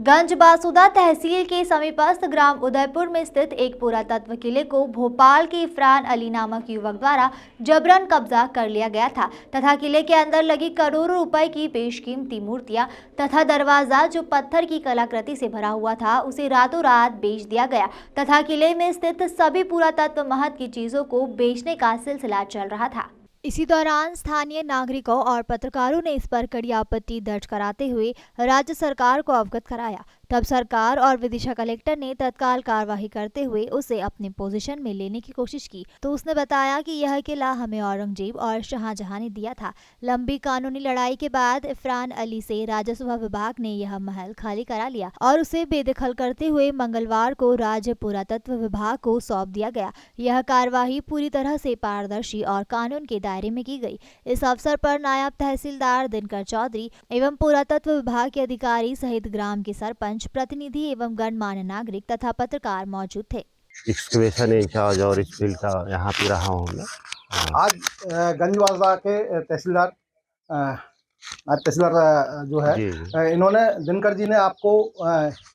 गंजबासुदा तहसील के समीपस्थ ग्राम उदयपुर में स्थित एक पुरातत्व किले को भोपाल के इरफान अली नामक युवक द्वारा जबरन कब्जा कर लिया गया था तथा किले के अंदर लगी करोड़ों रुपए की बेशकीमती मूर्तियां तथा दरवाजा जो पत्थर की कलाकृति से भरा हुआ था उसे रातों रात बेच दिया गया तथा किले में स्थित सभी पुरातत्व महत्व की चीजों को बेचने का सिलसिला चल रहा था। इसी दौरान स्थानीय नागरिकों और पत्रकारों ने इस पर कड़ी आपत्ति दर्ज कराते हुए राज्य सरकार को अवगत कराया। तब सरकार और विदिशा कलेक्टर ने तत्काल कार्रवाई करते हुए उसे अपने पोजीशन में लेने की कोशिश की तो उसने बताया कि यह किला हमें औरंगजेब और शाहजहां ने दिया था। लंबी कानूनी लड़ाई के बाद इरफान अली से राजस्व विभाग ने यह महल खाली करा लिया और उसे बेदखल करते हुए मंगलवार को राज्य पुरातत्व विभाग को सौंप दिया गया। यह कार्यवाही पूरी तरह से पारदर्शी और कानून के दायरे में की गई। इस अवसर पर नायब तहसीलदार दिनकर चौधरी एवं पुरातत्व विभाग के अधिकारी सहित ग्राम के सरपंच, प्रतिनिधि एवं गणमान्य नागरिक तथा पत्रकार मौजूद थे। एक्सकवेशन इंचार्ज और इस फील्ड का यहाँ पे रहा हूँ मैं। आज गंजबासुदा के तहसीलदार जो है इन्होंने दिनकर जी ने आपको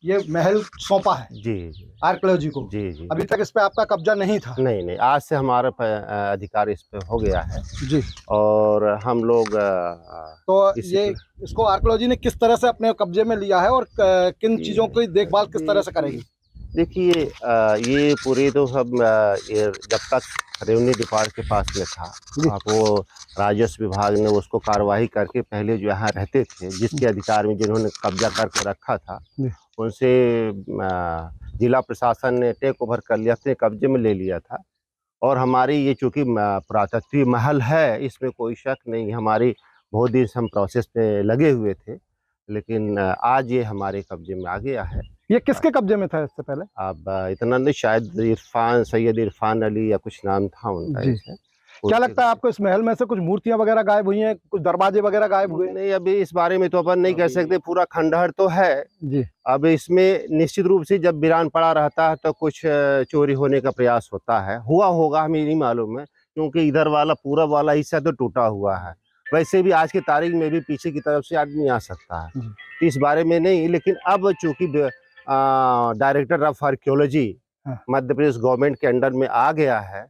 ये महल सौंपा है जी आर्कियोलॉजी को। जी। अभी तक इस पे आपका कब्जा नहीं था? नहीं, आज से हमारा अधिकार इस पे हो गया है जी। और हम लोग तो ये इसको आर्कियोलॉजी ने किस तरह से अपने कब्जे में लिया है और किन चीजों की देखभाल किस तरह से करेगी? देखिए, ये पूरे तो सब जब तक रेवेन्यू डिपार्टमेंट के पास में था वो राजस्व विभाग ने उसको कार्रवाई करके पहले जो यहाँ रहते थे जिसके अधिकार में जिन्होंने कब्जा करके रखा था उनसे जिला प्रशासन ने टेक ओवर कर लिया, अपने कब्जे में ले लिया था। और हमारी ये चूँकि पुरातत्व महल है इसमें कोई शक नहीं, हमारी बहुत दिन से हम प्रोसेस पे लगे हुए थे लेकिन आज ये हमारे कब्जे में आ गया है। ये किसके कब्जे में था इससे पहले? अब इतना नहीं, शायद सैयद इरफान अली या कुछ नाम था उनका। क्या लगता है आपको इस महल में से कुछ मूर्तियां वगैरह गायब हुई हैं, कुछ दरवाजे वगैरह गायब हुए? नहीं, अभी इस बारे में तो अपन नहीं कह सकते, पूरा खंडहर तो है जी। अब इसमें निश्चित रूप से जब वीरान पड़ा रहता है तो कुछ चोरी होने का प्रयास होता है, हुआ होगा, हमें नहीं मालूम है क्योंकि इधर वाला पूरा वाला हिस्सा तो टूटा हुआ है। वैसे भी आज की तारीख में भी पीछे की तरफ से आदमी आ सकता है, इस बारे में नहीं। लेकिन अब चूंकि director of archaeology Madhya Pradesh government के अंडर में आ गया है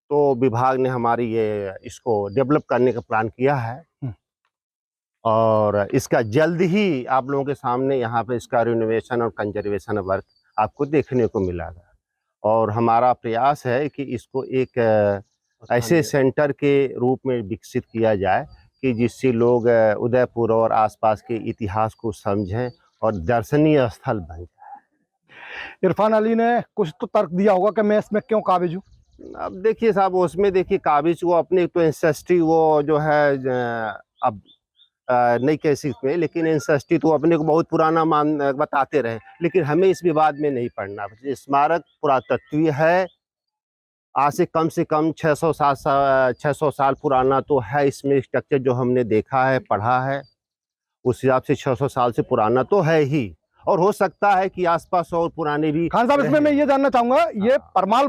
तो विभाग ने हमारी ये इसको डेवलप करने का प्लान किया है और इसका जल्द ही आप लोगों के सामने यहाँ पे इसका रिनोवेशन और कंजर्वेशन वर्क आपको देखने को मिलेगा। और हमारा प्रयास है कि इसको एक ऐसे सेंटर के रूप में विकसित किया जाए कि जिससे लोग उदयपुर और आसपास के इतिहास को समझें और दर्शनीय स्थल बन जाए। इरफान अली ने कुछ तो तर्क दिया होगा कि मैं इसमें क्यों काबिज हूँ? अब देखिए साहब, उसमें देखिए काबिज वो अपने तो एंसेस्ट्री वो जो है अब नहीं कह सकते, लेकिन एंसेस्ट्री तो अपने को बहुत पुराना बताते रहे, लेकिन हमें इस विवाद में नहीं पड़ना। स्मारक पुरातत्वीय है, आज से कम 600 साल पुराना तो है। इसमें स्ट्रक्चर जो हमने देखा है, पढ़ा है, उस हिसाब से 600 साल से पुराना तो है ही, और हो सकता है कि आसपास और पुराने भी। खान साहब, इसमें मैं ये जानना चाहूंगा, ये परमाल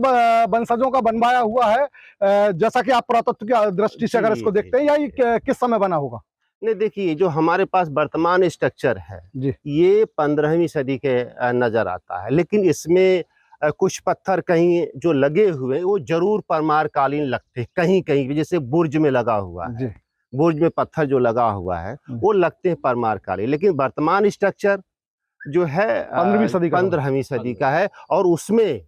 वंशजों का बनवाया हुआ है जैसा कि आप पुरातत्व की दृष्टि से अगर इसको देखते हैं, या ये किस समय बना होगा? नहीं, देखिए जो हमारे पास वर्तमान स्ट्रक्चर है ये 15वीं सदी के नजर आता है, लेकिन इसमें कुछ पत्थर कहीं जो लगे हुए वो जरूर परमार कालीन लगते हैं, कहीं कहीं जैसे बुर्ज में लगा हुआ है, बुर्ज में पत्थर जो लगा हुआ है वो लगते हैं परमार कालीन। लेकिन वर्तमान स्ट्रक्चर जो है 15वीं सदी का है और उसमें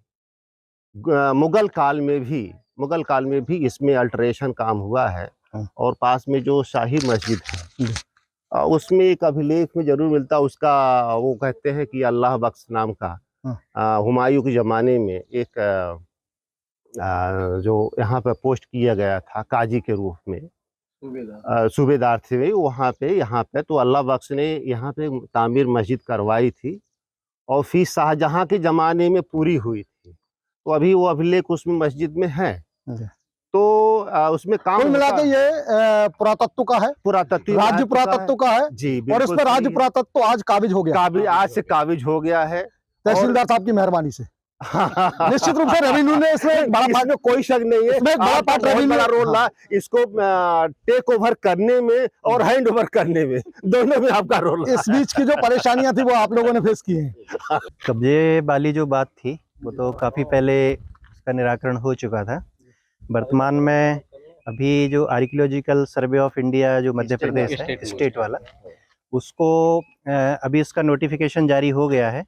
मुगल काल में भी इसमें अल्टरेशन काम हुआ है। और पास में जो शाही मस्जिद है उसमें एक अभिलेख में जरूर मिलता, उसका वो कहते हैं कि अल्लाह बख्श नाम का हुमायूं के ज़माने में एक जो यहाँ पे पोस्ट किया गया था काजी के रूप में, सूबेदार थे वहाँ पे, यहाँ पे तो अल्लाह बख्श ने यहाँ पे तामीर मस्जिद करवाई थी और फिर शाहजहां के ज़माने में पूरी हुई थी, तो अभी वो अभिलेख उसमें मस्जिद में है। तो उसमें काम मिला के ये पुरातत्व का है, राज्य पुरातत्व का है जी, और इस पर राज्य पुरातत्व आज काबिज हो गया, आज से काबिज हो गया है तहसीलदार साहब की मेहरबानी से। निश्चित रूप से रेवेन्यू ने इसमें एक बड़ा इसमें कोई शक नहीं है, इसमें एक बड़ा आपका पार्ट बहुत रेवेन्यू बड़ा रोल रहा इसको टेक ओवर करने में और हैंड ओवर करने में, दोनों में आपका रोल इस बीच की जो परेशानियां थी वो आप लोगों ने फेस की हैं। कब्जे वाली जो बात थी वो तो काफ़ी पहले उसका निराकरण हो चुका था। वर्तमान में अभी जो आर्कियोलॉजिकल सर्वे ऑफ इंडिया जो मध्य प्रदेश है स्टेट वाला, उसको अभी इसका नोटिफिकेशन जारी हो गया है,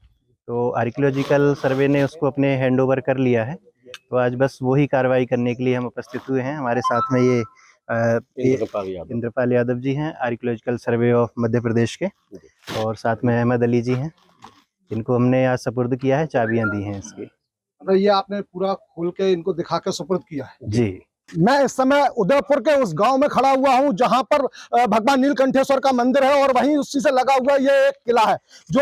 तो आर्कियोलॉजिकल सर्वे ने उसको अपने हैंड ओवर कर लिया है। तो आज बस वही कार्रवाई करने के लिए हम उपस्थित हुए हैं। हमारे साथ में ये इंद्रपाल यादव जी हैं, archaeological survey of Madhya Pradesh के, और साथ में अहमद अली जी हैं, इनको हमने आज सुपुर्द किया है, चाबियां दी हैं इसकी। तो ये आपने पूरा खोल के इनको दिखा के सुपुर्द किया है। जी, मैं इस समय उदयपुर के उस गांव में खड़ा हुआ हूं जहां पर भगवान नीलकंठेश्वर का मंदिर है, और वहीं उसी से लगा हुआ ये एक किला है जो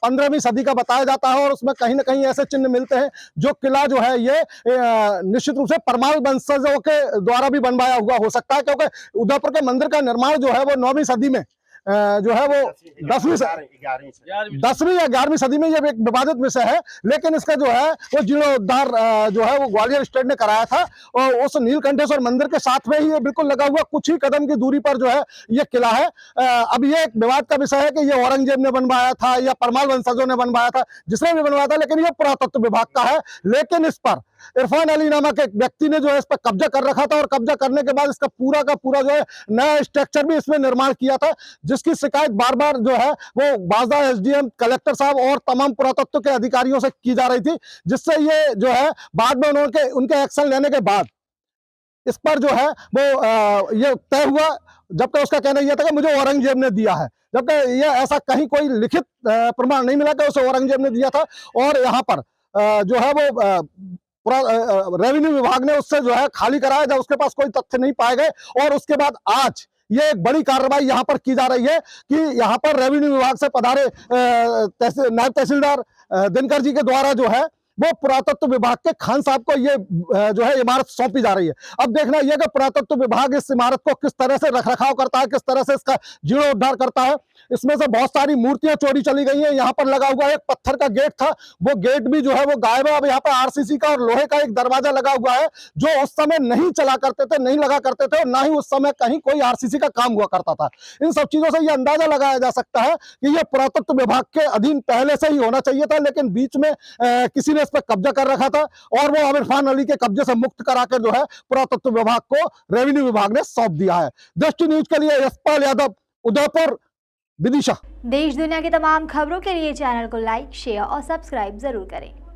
15वीं सदी का बताया जाता है, और उसमें कहीं ना कहीं ऐसे चिन्ह मिलते हैं। जो किला जो है ये निश्चित रूप से परमाल वंशजों के द्वारा भी बनवाया हुआ हो सकता है, क्योंकि उदयपुर के मंदिर का निर्माण जो है वो 9वीं सदी में जो है वो 10वीं या 11वीं सदी में, ये एक विवादित विषय है। लेकिन इसका जो है वो जीर्णोद्धार जो है वो ग्वालियर स्टेट ने कराया था, और उस नीलकंठेश्वर मंदिर के साथ में ही ये बिल्कुल लगा हुआ कुछ ही कदम की दूरी पर जो है ये किला है। अब ये एक विवाद का विषय है कि ये औरंगजेब ने बनवाया था या परमाल वंशजों ने बनवाया था, जिसने भी बनवाया था, लेकिन ये पुरातत्व विभाग का है। लेकिन इस पर इरफान अली नामक एक व्यक्ति ने जो है इस पर कब्जा कर रखा था, और कब्जा करने के बाद इसका पूरा का पूरा जो है नया स्ट्रक्चर भी इसमें निर्माण किया था, जिसकी शिकायत बार बार जो है वो बाजदा एसडीएम, कलेक्टर साहब और तमाम पुरातत्व के अधिकारियों से की जा रही थी, जिससे ये जो है बाद में उनके एक्शन लेने के बाद इस पर जो है वो ये तय हुआ। जबकि उसका कहना यह था कि मुझे औरंगजेब ने दिया है, जबकि ये ऐसा कहीं कोई लिखित प्रमाण नहीं मिला कि उसे औरंगजेब ने दिया था। और यहाँ पर जो है वो रेवेन्यू विभाग ने उससे जो है खाली कराया जब उसके पास कोई तथ्य नहीं पाए गए। और उसके बाद आज ये एक बड़ी कार्रवाई यहाँ पर की जा रही है कि यहाँ पर रेवेन्यू विभाग से पधारे नायब तहसीलदार दिनकर जी के द्वारा जो है वो पुरातत्व विभाग के खान साहब को ये जो है इमारत सौंपी जा रही है। अब देखना यह कि पुरातत्व विभाग इस इमारत को किस तरह से रखरखाव करता है, किस तरह से इसका जीर्णोद्धार करता है। इसमें से बहुत सारी मूर्तियां चोरी चली गई हैं। यहाँ पर लगा हुआ एक पत्थर का गेट था, वो गेट भी जो है वो गायब है। अब यहाँ पर आरसीसी का और लोहे का एक दरवाजा लगा हुआ है, जो उस समय नहीं चला करते थे, नहीं लगा करते थे, और ना ही उस समय कहीं कोई आरसीसी का काम हुआ करता था। इन सब चीजों से ये अंदाजा लगाया जा सकता है कि ये पुरातत्व विभाग के अधीन पहले से ही होना चाहिए था, लेकिन बीच में किसी ने इस पर कब्जा कर रखा था, और वो इरफान अली के कब्जे से मुक्त कराकर जो है पुरातत्व विभाग को रेवेन्यू विभाग ने सौंप दिया है। दृष्टि न्यूज के लिए यशपाल यादव, उदयपुर, विदिशा। देश दुनिया की तमाम खबरों के लिए चैनल को लाइक, शेयर और सब्सक्राइब जरूर करें।